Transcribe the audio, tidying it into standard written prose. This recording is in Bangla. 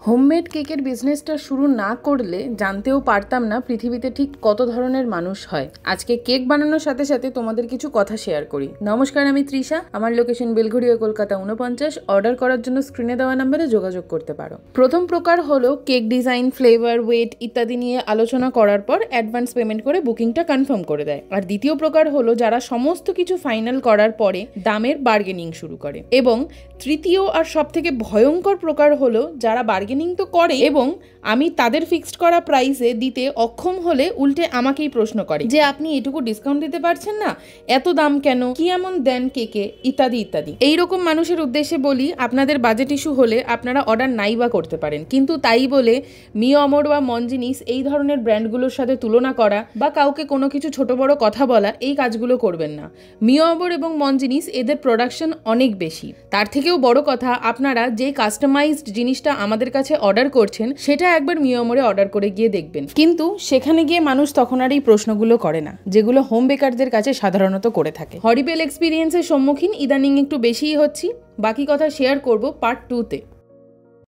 হোমমেড কেকের বিজনেসটা শুরু না করলে জানতেও পারতাম না পৃথিবীতে ঠিক কত ধরনের মানুষ হয়। আজকে কেক বানানোর সাথে সাথে তোমাদের কিছু কথা শেয়ার করি। নমস্কার, আমি তৃষা। আমার লোকেশন বেলঘড়িয়া, কলকাতা 49। অর্ডার করার জন্য স্ক্রিনে দেওয়া নম্বরে যোগাযোগ করতে পারো। প্রথম প্রকার হলো কেক ডিজাইন, ফ্লেভার, ওয়েট ইত্যাদি নিয়ে আলোচনা করার পর অ্যাডভান্স পেমেন্ট করে বুকিংটা কনফার্ম করে দেয়। আর দ্বিতীয় প্রকার হলো যারা সমস্ত কিছু ফাইনাল করার পরে দামের বার্গেনিং শুরু করে। এবং তৃতীয় আর সব থেকে ভয়ঙ্কর প্রকার হলো যারা বার্গেনিং তো করে এবং আমি তাদের ফিক্সড করা প্রাইসে দিতে অক্ষম হলে উল্টে আমাকেই প্রশ্ন করে যে আপনি এটুকু ডিসকাউন্ট দিতে পারছেন না, এত দাম কেন, কি এমন দেন কেকে, ইত্যাদি ইত্যাদি। এইরকম মানুষের উদ্দেশ্যে বলি, আপনাদের বাজেট ইস্যু হলে আপনারা অর্ডার নাই বা করতে পারেন, কিন্তু তাই বলে মিও আমর বা মঞ্জিনিস এই ধরনের ব্র্যান্ডগুলোর সাথে তুলনা করা বা কাউকে কোনো কিছু ছোট বড় কথা বলা, এই কাজগুলো করবেন না। মিও আমর এবং মঞ্জিনিস এদের প্রোডাকশন অনেক বেশি। তার থেকেও বড় কথা, আপনারা যে কাস্টমাইজড জিনিসটা আমাদের কাছে অর্ডার করছেন সেটা একবার মিও আমরে অর্ডার করে গিয়ে দেখবেন। কিন্তু সেখানে গিয়ে মানুষ তখন আর এই প্রশ্নগুলো করে না যেগুলো হোম বেকারদের কাছে সাধারণত করে থাকে। হরিবেল এক্সপিরিয়েন্সের সম্মুখীন ইদানিং একটু বেশিই হচ্ছি। বাকি কথা শেয়ার করব পার্ট 2-তে।